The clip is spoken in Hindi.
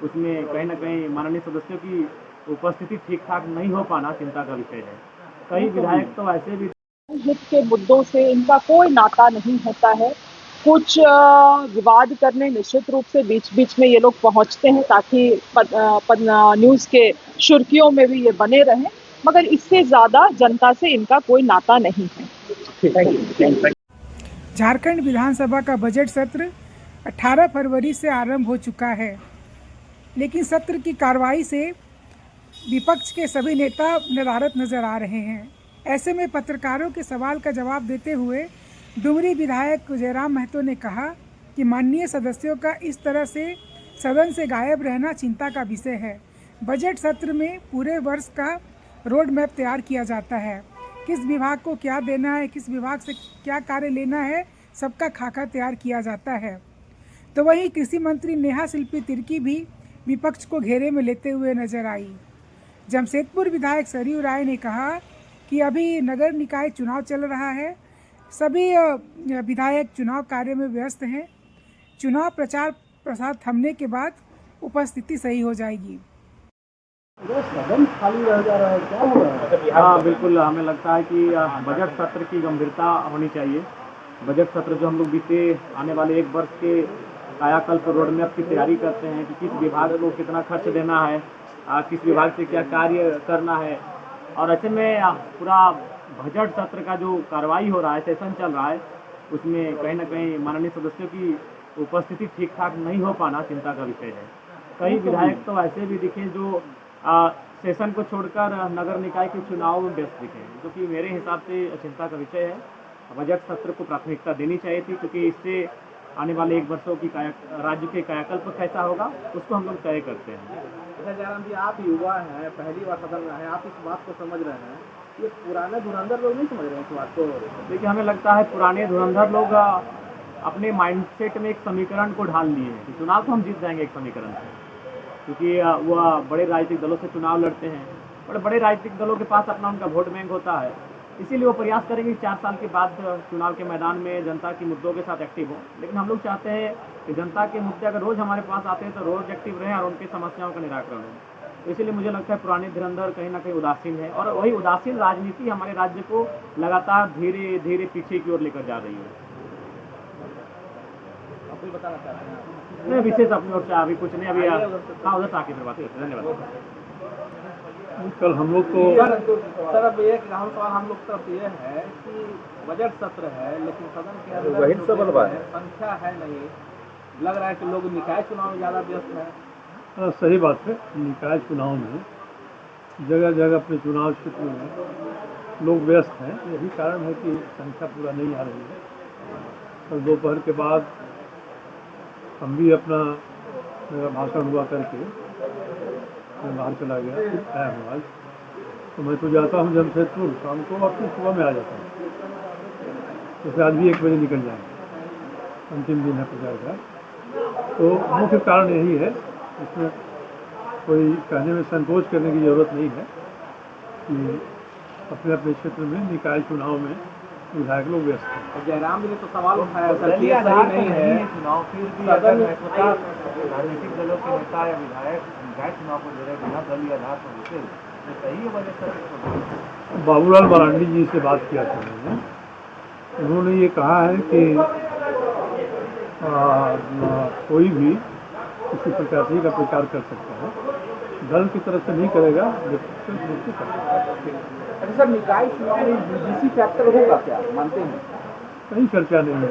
उसमें कहीं न कहीं माननीय सदस्यों की उपस्थिति ठीक-ठाक नहीं हो पाना चिंता का विषय है। कई विधायक तो ऐसे भी हित के मुद्दों से इनका कोई नाता नहीं होता है। कुछ विवाद करने निश्चित रूप से बीच-बीच में ये लोग पहुँचते हैं ताकि न्यूज़ के सुर्खियों में भी ये बने रहें, मगर इससे ज़्यादा जनता से इनका कोई नाता नहीं है। Thank you. झारखंड विधानसभा का बजट सत्र 18 फरवरी से आरंभ हो चुका है, लेकिन सत्र की कार्रवाई से विपक्ष के सभी नेता नदारद नजर आ रहे हैं। ऐसे में पत्रकारों के सवाल का जवाब देते हुए डुमरी विधायक जयराम महतो ने कहा कि माननीय सदस्यों का इस तरह से सदन से गायब रहना चिंता का विषय है। बजट सत्र में पूरे वर्ष का रोड मैप तैयार किया जाता है, किस विभाग को क्या देना है, किस विभाग से क्या कार्य लेना है, सबका खाका तैयार किया जाता है। तो वहीं कृषि मंत्री नेहा शिल्पी तिर्की भी विपक्ष को घेरे में लेते हुए नजर आई। जमशेदपुर विधायक सरयू राय ने कहा कि अभी नगर निकाय चुनाव चल रहा है, सभी विधायक चुनाव कार्य में व्यस्त हैं। चुनाव प्रचार प्रसार थमने के बाद उपस्थिति सही हो जाएगी। सदन खाली रह जा रहा है, क्या हो रहा है? हाँ बिल्कुल, हमें लगता है कि बजट सत्र की गंभीरता होनी चाहिए। बजट सत्र जो हम लोग बीते आने वाले एक वर्ष के कायाकल्प रोड मैप की तैयारी करते हैं कि किस विभाग को कितना खर्च देना है, किस विभाग से क्या कार्य करना है, और ऐसे में पूरा बजट सत्र का जो कार्रवाई हो रहा है, सेशन चल रहा है, उसमें कहीं न कहीं माननीय सदस्यों की उपस्थिति ठीक-ठाक नहीं हो पाना चिंता का विषय है। कई विधायक तो ऐसे भी दिखे जो सेशन को छोड़कर नगर निकाय के चुनाव में व्यस्त दिखे, जो कि मेरे हिसाब से चिंता का विषय है। बजट सत्र को प्राथमिकता देनी चाहिए थी, क्योंकि इससे आने वाले एक वर्षों की राज्य के कायाकल्प कैसा होगा उसको हम लोग तय करते हैं। अच्छा जयराम जी, आप युवा हैं, पहली बार सदन में हैं, आप इस बात को समझ रहे हैं, ये पुराने धुरंधर लोग नहीं समझ रहे हैं इस बात को? देखिए, हमें लगता है पुराने धुरंधर लोग अपने माइंडसेट में एक समीकरण को ढाल लिए हैं कि चुनाव तो हम जीत जाएंगे एक समीकरण से, क्योंकि वह बड़े राजनीतिक दलों से चुनाव लड़ते हैं, बड़े राजनीतिक दलों के पास अपना उनका वोट बैंक होता है, इसीलिए वो प्रयास करेंगे 4 साल के बाद चुनाव के मैदान में जनता के मुद्दों के साथ एक्टिव हो। लेकिन हम लोग चाहते हैं कि जनता के मुद्दे अगर रोज़ हमारे पास आते हैं तो रोज़ एक्टिव रहें और उनकी समस्याओं का निराकरण हो। तो इसीलिए मुझे लगता है पुराने धुरंधर कहीं ना कहीं उदासीन है, और वही उदासीन राजनीति हमारे राज्य को लगातार धीरे धीरे पीछे की ओर लेकर जा रही है। आप कुछ बताना चाहते हैं? नहीं, विशेष अपनी ओर से अभी कुछ नहीं, अभी हाँ उधर से आके फिर बात करते हैं। धन्यवाद। कल हम लोग को सर अब एक राहुल सवाल हम लोग तरफ ये है कि बजट सत्र है, लेकिन सदन के अंदर संख्या है नहीं, लग रहा है कि लोग निकाय चुनाव में ज़्यादा व्यस्त है। सही बात है, निकाय चुनाव में जगह जगह अपने चुनाव क्षेत्र में लोग व्यस्त हैं, यही कारण है कि संख्या पूरा नहीं आ रही है। कल दोपहर के बाद हम भी अपना मेरा भाषण हुआ करके मैं बाहर चला गया, फिर आया हूँ आज। तो मैं तो जाता हूँ जमशेदपुर शाम को और फिर सुबह में आ जाता हूँ, जैसे आज भी 1 बजे निकल जाएंगे, अंतिम दिन है प्रचार का। तो मुख्य कारण यही है, इसमें कोई कहने में संकोच करने की ज़रूरत नहीं है कि अपने अपने क्षेत्र में निकाय चुनाव में विधायक लोग व्यस्त हैं। जयराम जी ने तो सवाल उठाया सर, ये सही नहीं है चुनाव, फिर भी सदन में राजनीतिक दलों के नेता या विधायक निकाय चुनाव को दे रहे बिना दलीय आधार पर होते तो सही है बजट सत्र। बाबूलाल मरांडी जी से बात किया था मैंने, उन्होंने ये कहा है कि कोई भी किसी प्रत्याशी का प्रचार कर सकता है, दल की तरफ से नहीं करेगा, व्यक्तिगत रूप से कर सकता है। अच्छा सर, निकाय चुनाव में यूजीसी फैक्टर होगा क्या, मानते हैं? कहीं चर्चा नहीं है।